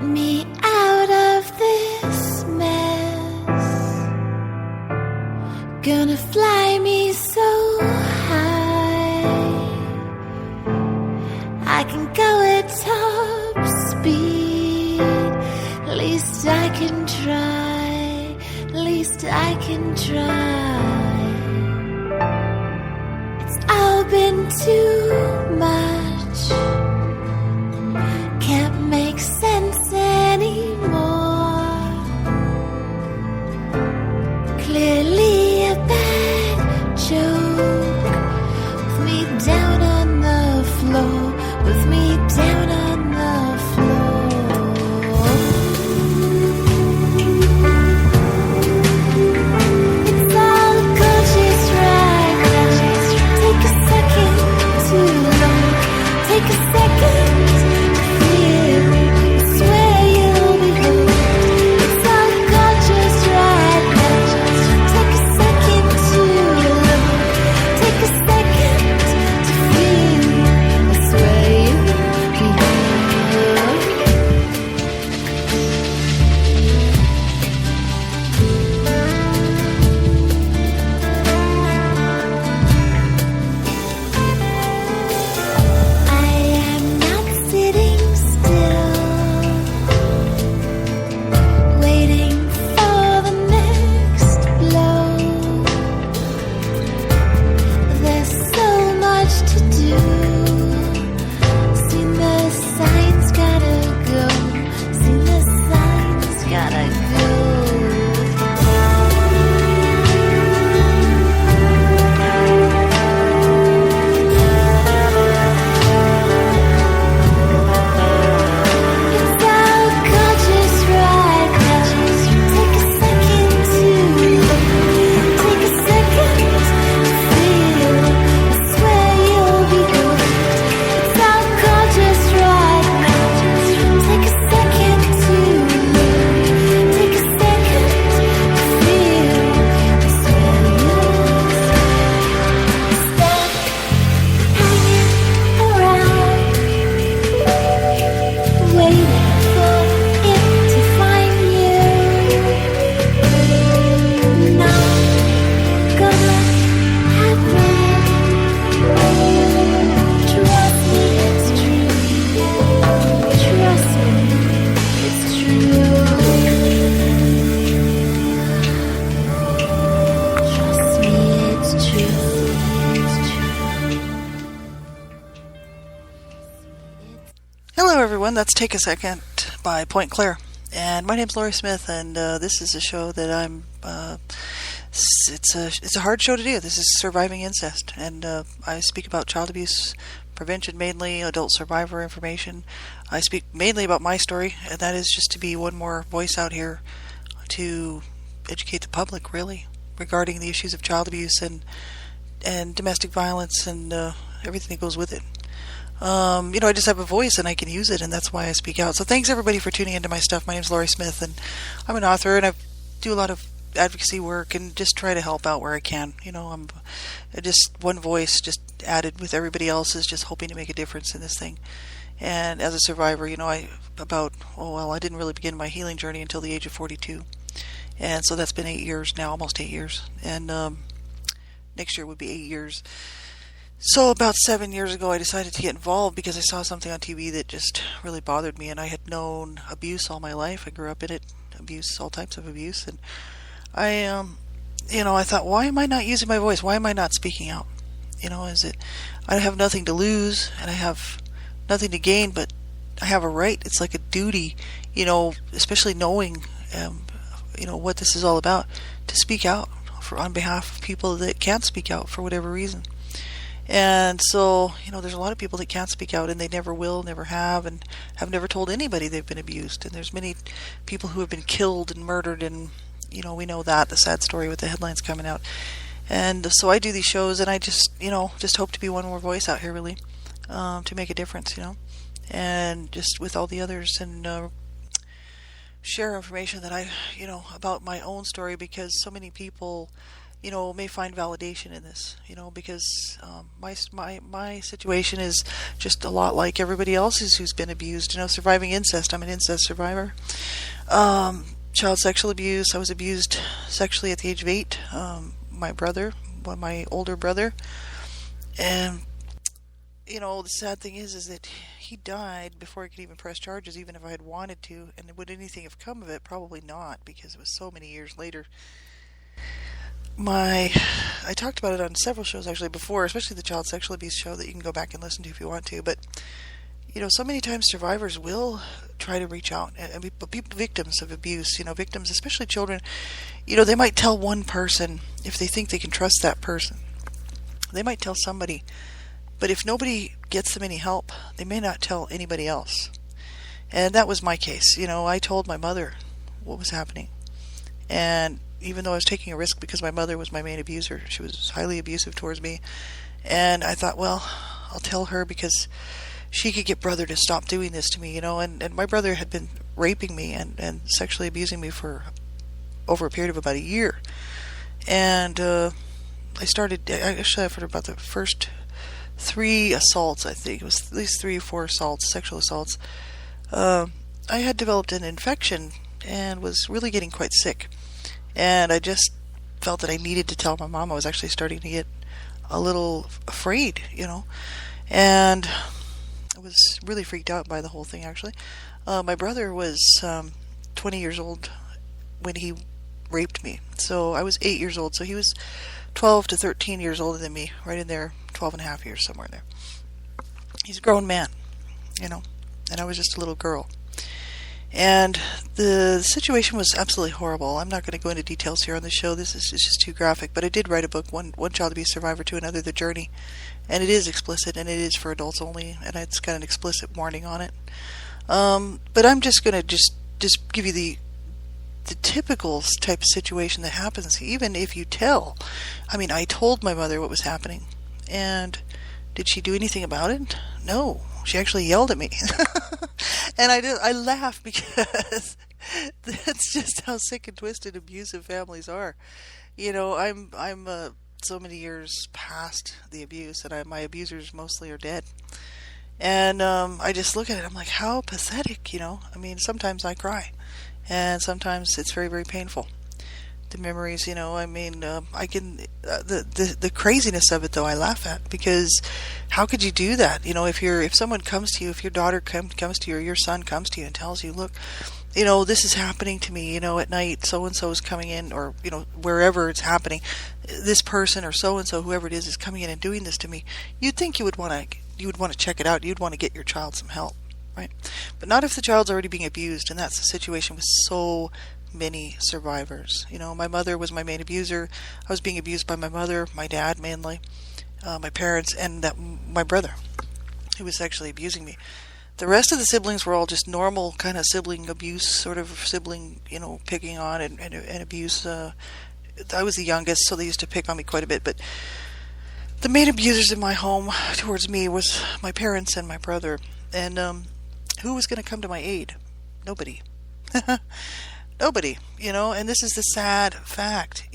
me out of this mess. Gonna fly me so high I can go at top speed. At least I can try. At least I can try. It's all been too much. Can't make sense anymore. Clearly a bad joke. With me down on the floor. With me down on the floor. It's all gorgeous right now. Take a second to look. Take a second. That's Take a Second by Point Claire. And my name's Laurie Smith, and this is a show that I'm... it's a hard show to do. This is Surviving Incest. And I speak about child abuse prevention, mainly adult survivor information. I speak mainly about my story, and that is just to be one more voice out here to educate the public, really, regarding the issues of child abuse and domestic violence and everything that goes with it. I just have a voice and I can use it, and that's why I speak out. So thanks everybody for tuning into my stuff. My name's Laurie Smith, and I'm an author, and I do a lot of advocacy work and just try to help out where I can. I'm just one voice just added with everybody else's, just hoping to make a difference in this thing. And as a survivor, I didn't really begin my healing journey until the age of 42. And so that's been 8 years now, almost 8 years. And next year would be 8 years. So about 7 years ago, I decided to get involved because I saw something on TV that just really bothered me, and I had known abuse all my life. I grew up in it, abuse, all types of abuse, and I thought, why am I not using my voice? Why am I not speaking out? I have nothing to lose, and I have nothing to gain, but I have a right. It's like a duty, especially knowing, what this is all about, to speak out on behalf of people that can't speak out for whatever reason. And so, there's a lot of people that can't speak out, and they never will, never have, and have never told anybody they've been abused. And there's many people who have been killed and murdered, and, we know that, the sad story with the headlines coming out. And so I do these shows, and I just hope to be one more voice out here, really, to make a difference, and just with all the others, and share information that I, about my own story, because so many people may find validation in this, because my situation is just a lot like everybody else's who's been abused. Surviving incest. I'm an incest survivor. Child sexual abuse. I was abused sexually at the age of 8. My older brother, and the sad thing is that he died before I could even press charges, even if I had wanted to. And would anything have come of it? Probably not, because it was so many years later. I talked about it on several shows actually before, especially the child sexual abuse show that you can go back and listen to if you want to. But so many times survivors will try to reach out, and people, victims of abuse, victims, especially children, they might tell one person if they think they can trust that person. They might tell somebody, but if nobody gets them any help, they may not tell anybody else. And that was my case. I told my mother what was happening, and even though I was taking a risk because my mother was my main abuser, she was highly abusive towards me, and I thought, well, I'll tell her because she could get brother to stop doing this to me, and my brother had been raping me and sexually abusing me for over a period of about a year. And I've heard about the first 3 assaults. I think it was at least 3 or 4 assaults, sexual assaults. I had developed an infection and was really getting quite sick. And I just felt that I needed to tell my mom. I was actually starting to get a little afraid, and I was really freaked out by the whole thing, actually. My brother was 20 years old when he raped me. So I was 8 years old. So he was 12 to 13 years older than me, right in there, 12 and a half years, somewhere in there. He's a grown man, and I was just a little girl. And the situation was absolutely horrible. I'm not going to go into details here on the show. This is just too graphic. But I did write a book, One Child Abuse Survivor to Another, The Journey. And it is explicit, and it is for adults only. And it's got an explicit warning on it. But I'm just going to just give you the typical type of situation that happens, even if you tell. I told my mother what was happening. And did she do anything about it? No. She actually yelled at me. And I laugh because that's just how sick and twisted abusive families are. I'm so many years past the abuse, and my abusers mostly are dead. And I just look at it, I'm like, how pathetic, sometimes I cry. And sometimes it's very, very painful. The memories, I can, the craziness of it though, I laugh at, because how could you do that? If someone comes to you, if your daughter comes to you, or your son comes to you and tells you, look, this is happening to me, at night, so-and-so is coming in, or, wherever it's happening, this person or so-and-so, whoever it is coming in and doing this to me, you'd think you would want to check it out. You'd want to get your child some help, right? But not if the child's already being abused, and that's the situation with so many survivors. My mother was my main abuser. I was being abused by my mother, my dad mainly, my parents, and my brother, who was sexually abusing me. The rest of the siblings were all just normal kind of sibling abuse, sort of sibling, picking on and abuse. I was the youngest, so they used to pick on me quite a bit. But the main abusers in my home towards me was my parents and my brother. And who was going to come to my aid? Nobody. Nobody, and this is the sad fact,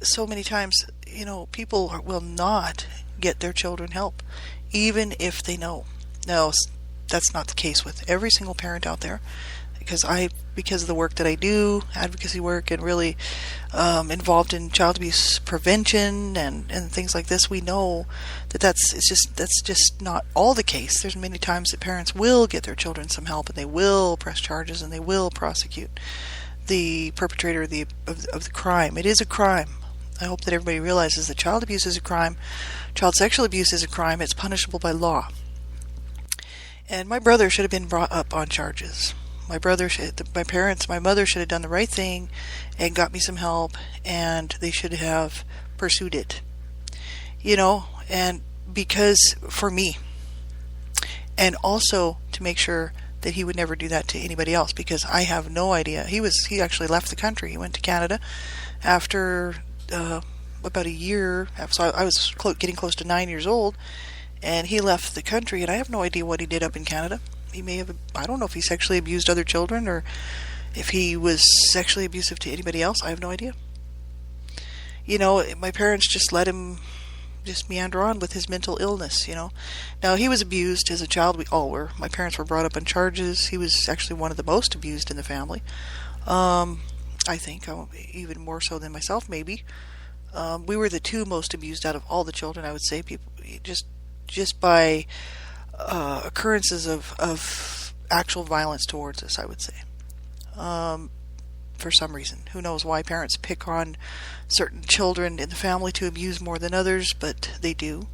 so many times, people will not get their children help, even if they know. No, that's not the case with every single parent out there, because of the work that I do, advocacy work, and really involved in child abuse prevention and things like this, we know that's just not all the case. There's many times that parents will get their children some help, and they will press charges, and they will prosecute the perpetrator of the crime. It is a crime. I hope that everybody realizes that child abuse is a crime. Child sexual abuse is a crime. It's punishable by law. And my brother should have been brought up on charges. My mother should have done the right thing and got me some help, and they should have pursued it. And because for me, and also to make sure that he would never do that to anybody else, because I have no idea. He actually left the country. He went to Canada after about a year. So I was getting close to 9 years old, and he left the country, and I have no idea what he did up in Canada. He may have, I don't know if he sexually abused other children or if he was sexually abusive to anybody else. I have no idea. My parents just let him just meander on with his mental illness. Now, he was abused as a child. We all were. My parents were brought up on charges. He was actually one of the most abused in the family. I think, even more so than myself, maybe. We were the two most abused out of all the children, I would say. People just by occurrences of actual violence towards us, I would say. For some reason. Who knows why parents pick on certain children in the family to abuse more than others, but they do.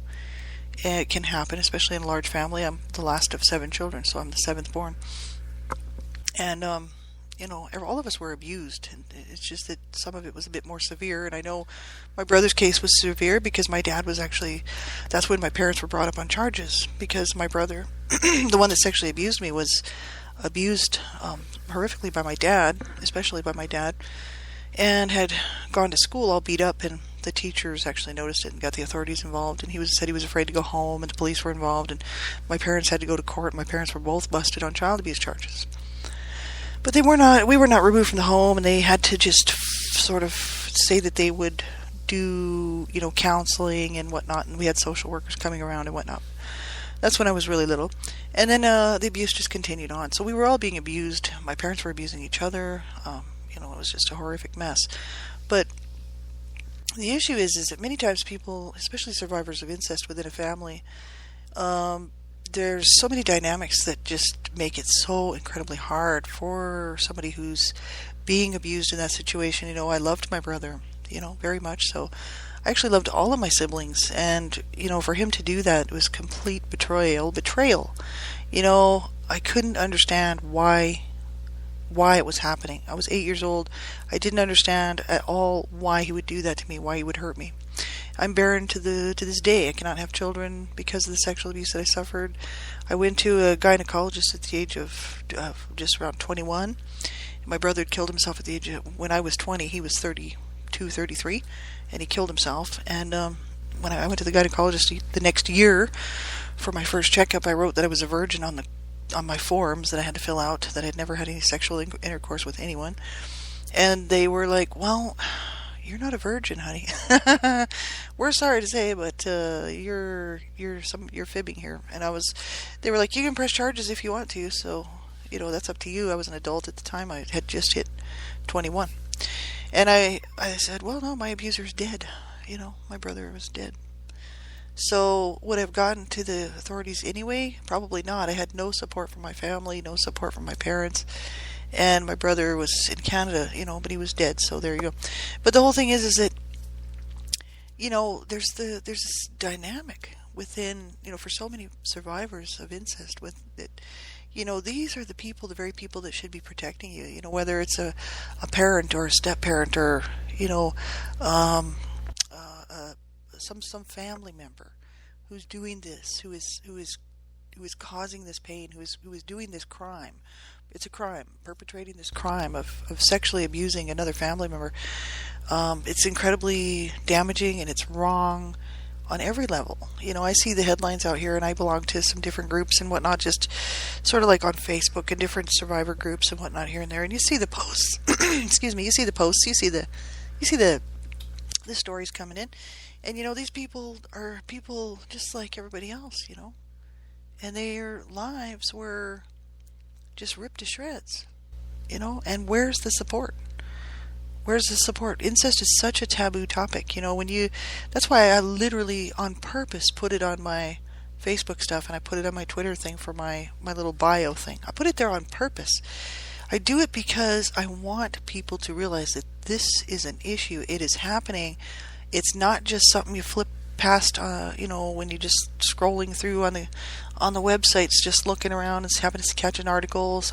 And it can happen, especially in a large family. I'm the last of 7 children, so I'm the 7th born. And, all of us were abused. And it's just that some of it was a bit more severe. And I know my brother's case was severe because my dad was actually, that's when my parents were brought up on charges. Because my brother, the one that sexually abused me, was abused horrifically by my dad, especially by my dad, and had gone to school all beat up, and the teachers actually noticed it and got the authorities involved, and said he was afraid to go home, and the police were involved, and my parents had to go to court. My parents were both busted on child abuse charges. But we were not removed from the home, and they had to just sort of say that they would do, counseling and whatnot, and we had social workers coming around and whatnot. That's when I was really little. And then the abuse just continued on. So we were all being abused. My parents were abusing each other. It was just a horrific mess. But the issue is that many times people, especially survivors of incest within a family, there's so many dynamics that just make it so incredibly hard for somebody who's being abused in that situation. I loved my brother, very much so. I actually loved all of my siblings, and, for him to do that was complete betrayal. I couldn't understand why it was happening. I was 8 years old. I didn't understand at all why he would do that to me, why he would hurt me. I'm barren to this day. I cannot have children because of the sexual abuse that I suffered. I went to a gynecologist at the age of just around 21. My brother had killed himself at the age of, when I was 20, he was 32, 33. And he killed himself. And when I went to the gynecologist the next year for my first checkup, I wrote that I was a virgin on my forms that I had to fill out, that I'd never had any sexual intercourse with anyone. And they were like, "Well, you're not a virgin, honey. We're sorry to say, but you're fibbing here." And they were like, "You can press charges if you want to, so that's up to you." I was an adult at the time. I had just hit 21. And I said, "Well, no, my abuser's dead. My brother was dead." So would I have gotten to the authorities anyway? Probably not. I had no support from my family, no support from my parents. And my brother was in Canada, but he was dead. So there you go. But the whole thing is that, there's this dynamic within, for so many survivors of incest with it. These are the very people that should be protecting you, whether it's a parent or a step-parent or, some family member who's doing this, who is causing this pain, who is doing this crime. It's a crime, perpetrating this crime of sexually abusing another family member. It's incredibly damaging, and it's wrong on every level. I see the headlines out here, and I belong to some different groups and whatnot, just sort of like on Facebook and different survivor groups and whatnot here and there. And you see the posts. Excuse me. You see the posts. You see the stories coming in, and these people are people just like everybody else. And their lives were just ripped to shreds. And where's the support? Where's the support? Incest is such a taboo topic. That's why I literally on purpose put it on my Facebook stuff, and I put it on my Twitter thing for my little bio thing. I put it there on purpose. I do it because I want people to realize that this is an issue. It is happening. It's not just something you flip past, when you're just scrolling through on the websites, just looking around and happen to catch an article,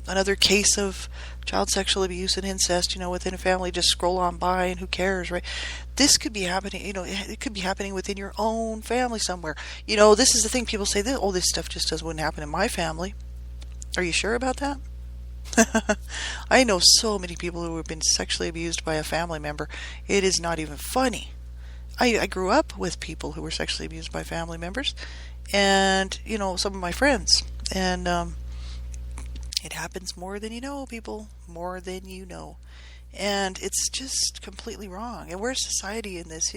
another case of child sexual abuse and incest, within a family. Just scroll on by, and who cares, right? This could be happening, it could be happening within your own family somewhere. This is the thing. People say that, this stuff just wouldn't happen in my family. Are you sure about that? I know so many people who have been sexually abused by a family member. It is not even funny. I grew up with people who were sexually abused by family members, and some of my friends, and it happens more than you know, people, more than you know. And it's just completely wrong. And where's society in this?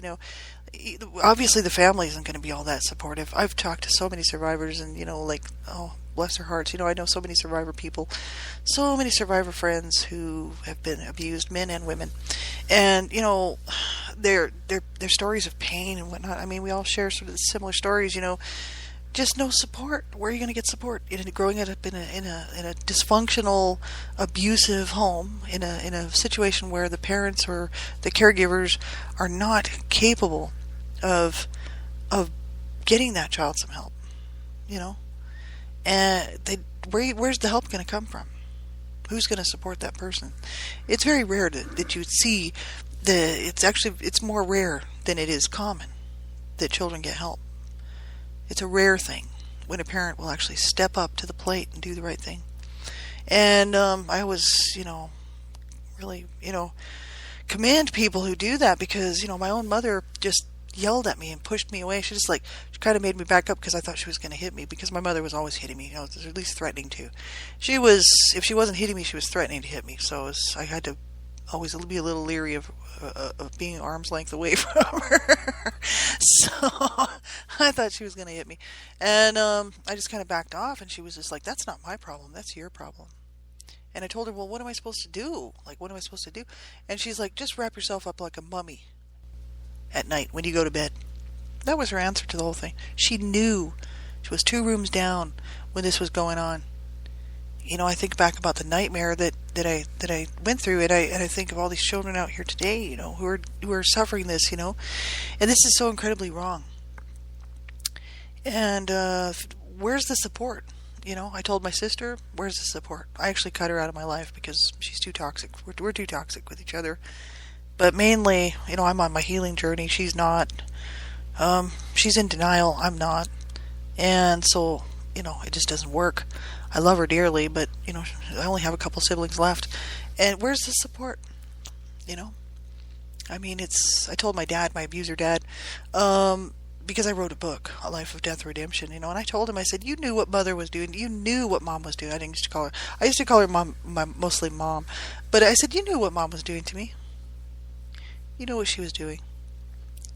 Obviously the family isn't going to be all that supportive. I've talked to so many survivors, and like, oh, bless their hearts. I know so many survivor people, so many survivor friends who have been abused, men and women, and their stories of pain and whatnot. I mean, we all share sort of similar stories. Just no support. Where are you going to get support? Growing up in a dysfunctional, abusive home, in a situation where the parents or the caregivers are not capable of getting that child some help, and where's the help going to come from? Who's going to support that person? It's very rare that you see it's more rare than it is common that children get help. It's a rare thing when a parent will actually step up to the plate and do the right thing. And I was, really, commend people who do that, because, my own mother just yelled at me and pushed me away. She kind of made me back up because I thought she was going to hit me, because my mother was always hitting me, or at least threatening to. If she wasn't hitting me, she was threatening to hit me. So I had to always be a little leery of being arm's length away from her. So I thought she was going to hit me. And I just kind of backed off, and she was just like, that's not my problem, that's your problem. And I told her, well, what am I supposed to do? Like, what am I supposed to do? And she's like, just wrap yourself up like a mummy at night when you go to bed. That was her answer to the whole thing. She knew. She was 2 rooms down when this was going on. I think back about the nightmare that I went through, and I think of all these children out here today, who are suffering this, and this is so incredibly wrong. And where's the support? I told my sister, where's the support? I actually cut her out of my life because she's too toxic. We're too toxic with each other. But mainly, I'm on my healing journey. She's not. She's in denial. I'm not. And so, it just doesn't work. I love her dearly, but, I only have a couple siblings left. And where's the support? I mean, I told my dad, my abuser dad, because I wrote a book, A Life of Death Redemption, and I told him, I said, you knew what mother was doing. You knew what mom was doing. I used to call her mom, mostly mom. But I said, you knew what mom was doing to me. You know what she was doing.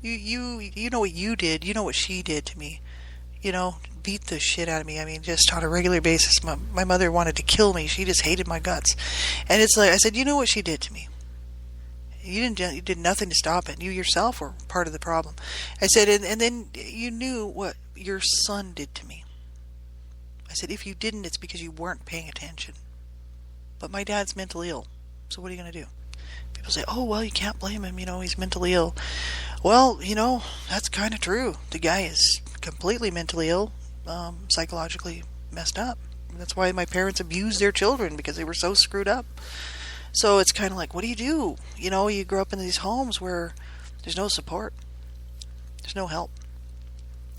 You know what you did. You know what she did to me. Beat the shit out of me. I mean, just on a regular basis. My mother wanted to kill me. She just hated my guts. And it's like, I said, you know what she did to me. You did nothing to stop it. You yourself were part of the problem. I said, and then you knew what your son did to me. I said, if you didn't, it's because you weren't paying attention. But my dad's mentally ill. So what are you going to do? People say, oh, well, you can't blame him. He's mentally ill. Well, that's kind of true. The guy is completely mentally ill, psychologically messed up. That's why my parents abused their children, because they were so screwed up. So it's kind of like, what do? You grow up in these homes where there's no support. There's no help.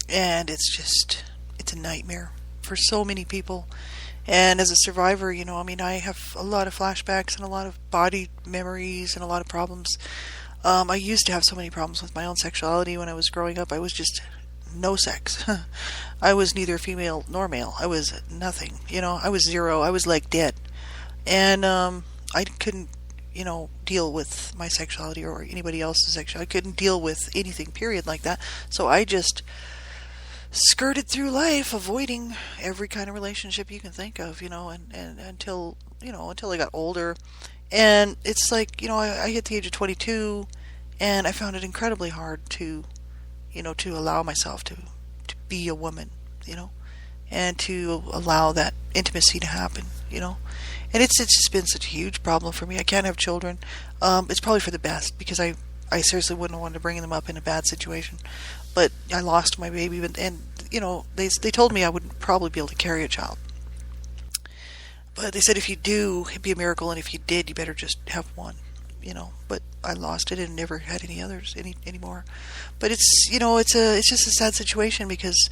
And it's a nightmare for so many people. And as a survivor, I have a lot of flashbacks and a lot of body memories and a lot of problems. I used to have so many problems with my own sexuality when I was growing up. I was just no sex. I was neither female nor male. I was nothing. I was zero. I was like dead. And I couldn't, deal with my sexuality or anybody else's sexuality. I couldn't deal with anything, period, like that. So I just skirted through life, avoiding every kind of relationship you can think of, and until I got older. And it's like, I hit the age of 22, and I found it incredibly hard to allow myself to be a woman, and to allow that intimacy to happen, And it's just been such a huge problem for me. I can't have children. It's probably for the best, because I seriously wouldn't want to bring them up in a bad situation. But I lost my baby, and they told me I wouldn't probably be able to carry a child. But they said if you do, it'd be a miracle, and if you did, you better just have one. But I lost it and never had any others anymore. But it's just a sad situation, because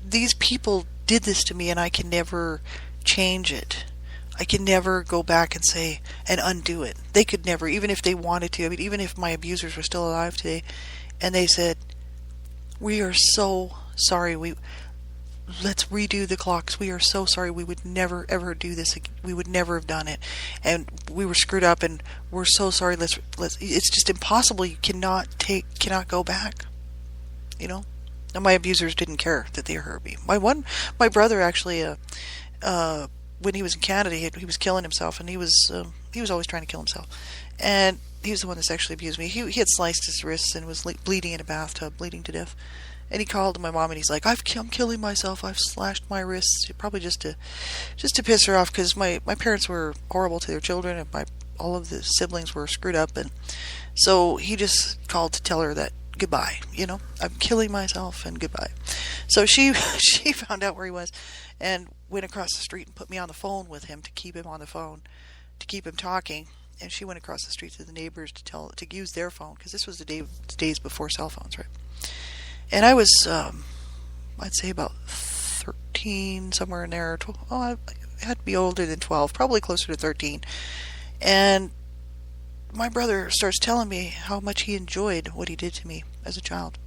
these people did this to me, and I can never change it. I can never go back and say and undo it. They could never, even if they wanted to. I mean, even if my abusers were still alive today, and they said, "We are so sorry. let's redo the clocks. We are so sorry. We would never ever do this. We would never have done it, and we were screwed up, and we're so sorry. Let's. It's just impossible. You cannot go back. You know. And my abusers didn't care that they hurt me. My brother actually, when he was in Canada, he was killing himself, and he was always trying to kill himself, and he was the one that sexually abused me. He had sliced his wrists and was bleeding in a bathtub, bleeding to death. And he called my mom, and he's like, I'm killing myself. I've slashed my wrists, probably just to piss her off, because my parents were horrible to their children, and all of the siblings were screwed up, and so he just called to tell her that goodbye. You know, I'm killing myself, and goodbye. So she found out where he was, and went across the street and put me on the phone with him to keep him on the phone, to keep him talking. And she went across the street to the neighbors to use their phone, because this was the days before cell phones, right? And I was, I'd say about 13, somewhere in there. I had to be older than 12, probably closer to 13. And my brother starts telling me how much he enjoyed what he did to me as a child.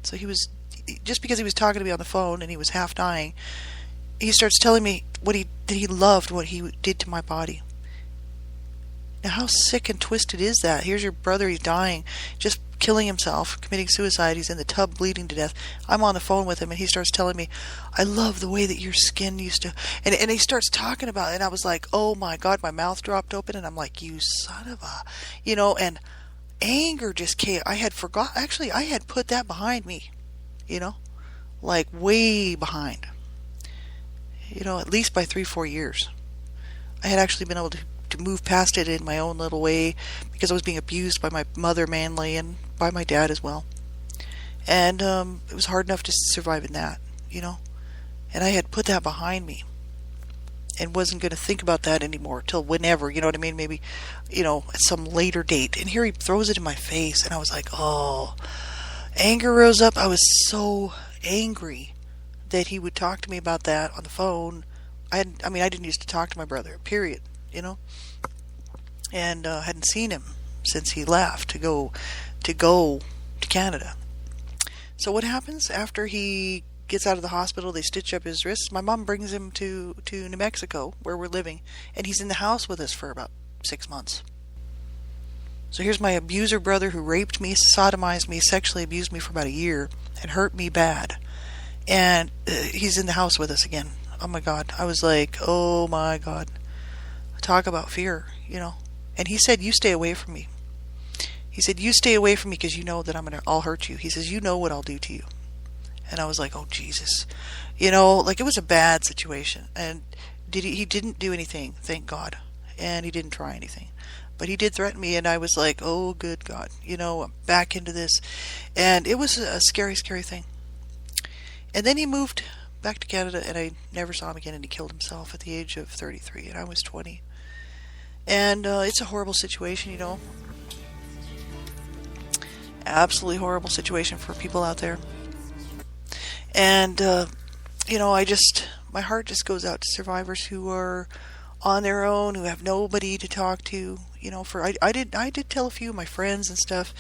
So just because he was talking to me on the phone and he was half dying, he starts telling me that he loved what he did to my body. Now, how sick and twisted is that? Here's your brother, he's dying, just killing himself, committing suicide. He's in the tub bleeding to death. I'm on the phone with him, and he starts telling me, I love the way that your skin used to... And he starts talking about it, and I was like, oh my God, my mouth dropped open, and I'm like, you son of a... You know, and anger just came. I had put that behind me, you know, like way behind. You know, at least by 3-4 years. I had actually been able to move past it in my own little way, because I was being abused by my mother mainly, and by my dad as well. And it was hard enough to survive in that, you know. And I had put that behind me, and wasn't going to think about that anymore till whenever, you know what I mean? Maybe, you know, at some later date. And here he throws it in my face, and I was like, oh, anger rose up. I was so angry that he would talk to me about that on the phone. I didn't used to talk to my brother, period, you know. And hadn't seen him since he left to go to Canada. So what happens after he gets out of the hospital? They stitch up his wrists. My mom brings him to New Mexico, where we're living, and he's in the house with us for about 6 months. So here's my abuser brother who raped me, sodomized me, sexually abused me for about a year, and hurt me bad. And he's in the house with us again. Oh my God. I was like, oh my God. Talk about fear, you know. And he said, you stay away from me. He said, you stay away from me, because you know that I'll hurt you. He says, you know what I'll do to you. And I was like, oh Jesus. You know, like, it was a bad situation. And he didn't do anything, thank God. And he didn't try anything. But he did threaten me, and I was like, oh good God. You know, I'm back into this. And it was a scary, scary thing. And then he moved back to Canada, and I never saw him again, and he killed himself at the age of 33, and I was 20. And it's a horrible situation, you know. Absolutely horrible situation for people out there. And, you know, my heart just goes out to survivors who are on their own, who have nobody to talk to. You know, I did tell a few of my friends and stuff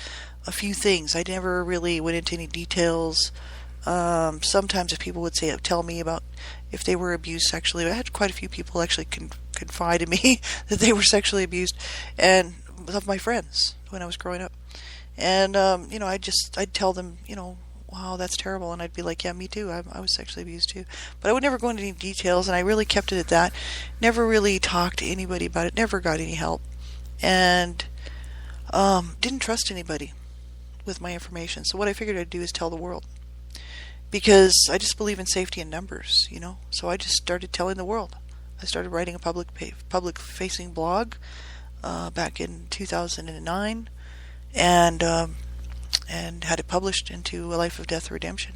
a few things. I never really went into any details. Sometimes if people would tell me about if they were abused sexually, I had quite a few people actually confide in me that they were sexually abused, and of my friends when I was growing up. And you know, I'd tell them, you know, wow, that's terrible, and I'd be like, yeah, me too. I was sexually abused too, but I would never go into any details, and I really kept it at that. Never really talked to anybody about it. Never got any help, and didn't trust anybody with my information. So what I figured I'd do is tell the world. Because I just believe in safety in numbers, you know. So I just started telling the world. I started writing a public-facing blog back in 2009, and had it published into A Life of Death Redemption,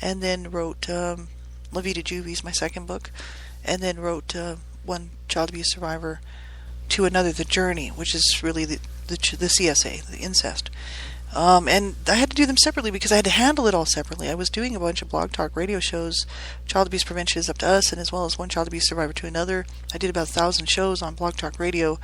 and then wrote La Vida Juvie's my second book, and then wrote one child abuse survivor to another, The Journey, which is really the CSA, the Incest. And I had to do them separately because I had to handle it all separately. I was doing a bunch of blog talk radio shows. Child Abuse Prevention is Up to Us, and as well as One Child Abuse Survivor to Another. I did about 1,000 shows on blog talk radio,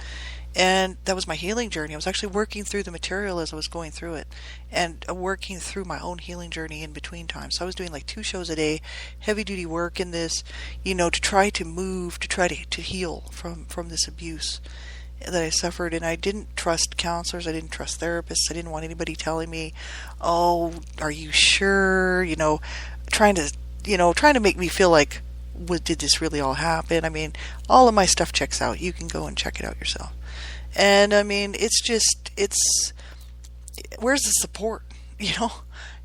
And that was my healing journey. I was actually working through the material as I was going through it, and working through my own healing journey in between times. So I was doing like 2 shows a day, heavy duty work in this, to try to move, to try to heal from this abuse that I suffered. And I didn't trust counselors. I didn't trust therapists. I didn't want anybody telling me, "Oh, are you sure?" Trying to make me feel like, did this really all happen? I mean, all of my stuff checks out. You can go and check it out yourself. And I mean, where's the support,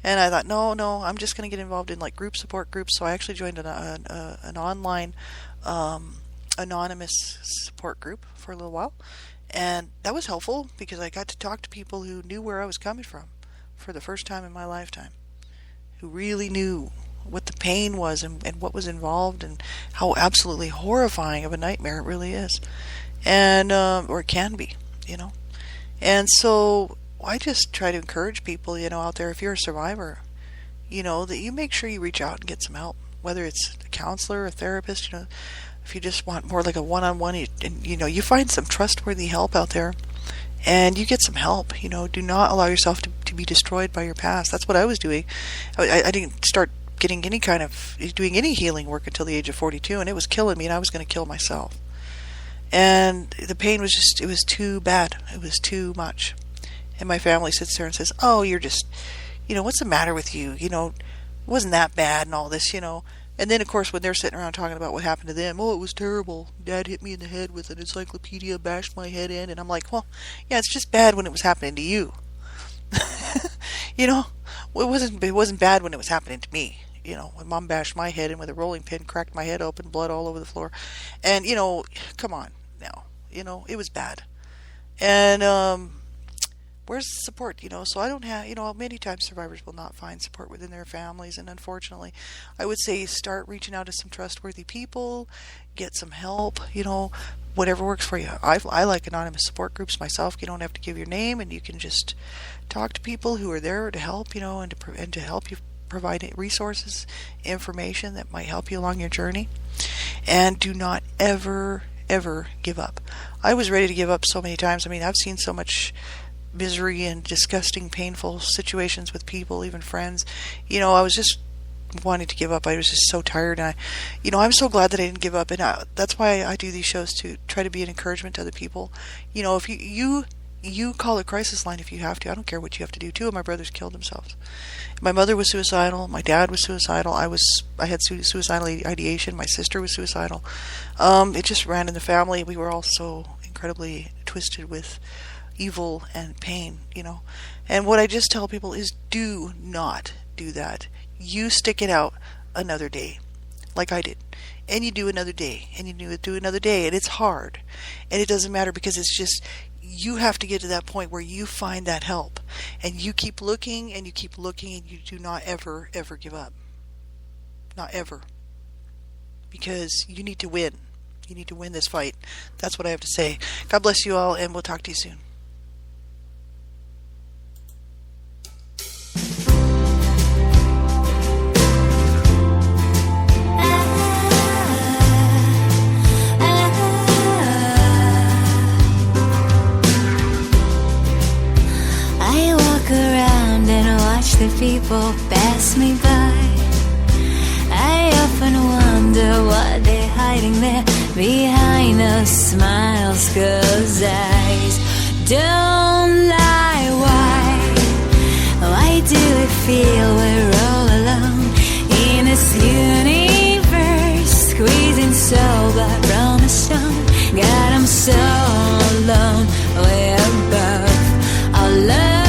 And I thought, no, I'm just going to get involved in like group support groups. So I actually joined an online anonymous support group for a little while. And that was helpful because I got to talk to people who knew where I was coming from for the first time in my lifetime, who really knew what the pain was and what was involved and how absolutely horrifying of a nightmare it really is. And or it can be, And so I just try to encourage people, out there, if you're a survivor, that you make sure you reach out and get some help, whether it's a counselor, a therapist, if you just want more like a one-on-one, and you find some trustworthy help out there, and you get some help. Do not allow yourself to be destroyed by your past. That's what I was doing. I didn't start doing any healing work until the age of 42, and it was killing me, and I was going to kill myself. And the pain was it was too bad. It was too much. And my family sits there and says, "Oh, you're just, what's the matter with you? It wasn't that bad and all this, And then, of course, when they're sitting around talking about what happened to them, "Oh, it was terrible. Dad hit me in the head with an encyclopedia, bashed my head in." And I'm like, well, yeah, it's just bad when it was happening to you. It wasn't bad when it was happening to me. When Mom bashed my head in with a rolling pin, cracked my head open, blood all over the floor. And, come on now. It was bad. And where's the support? So I don't have, many times survivors will not find support within their families. And unfortunately, I would say start reaching out to some trustworthy people, get some help, whatever works for you. I like anonymous support groups myself. You don't have to give your name, and you can just talk to people who are there to help, and to help you provide resources, information that might help you along your journey. And do not ever give up. I was ready to give up so many times. I mean, I've seen so much misery and disgusting, painful situations with people, even friends. I was just wanting to give up. I was just so tired. And I'm so glad that I didn't give up. And that's why I do these shows, to try to be an encouragement to other people. If you call a crisis line if you have to. I don't care what you have to do. 2 of my brothers killed themselves. My mother was suicidal. My dad was suicidal. I had suicidal ideation. My sister was suicidal. It just ran in the family. We were all so incredibly twisted with evil and pain, And what I just tell people is, do not do that. You stick it out another day, like I did. And you do another day, and you do another day, and it's hard. And it doesn't matter, because it's just, you have to get to that point where you find that help. And you keep looking, and you keep looking, and you do not ever give up. Not ever. Because you need to win. You need to win this fight. That's what I have to say. God bless you all, and we'll talk to you soon. The people pass me by. I often wonder what they're hiding there behind those smiles, 'cause eyes don't lie. Why do we feel we're all alone in this universe, squeezing so blood from the stone? God, I'm so alone. We're both alone.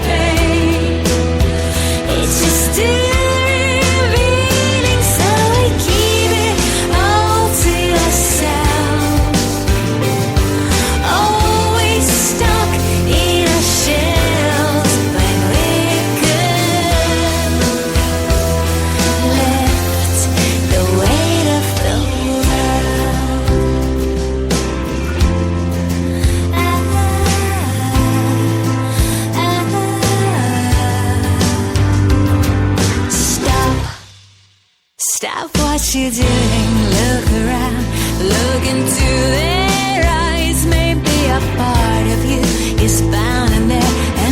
Pain. Stop what you're doing, look around, look into their eyes. Maybe a part of you is found in there.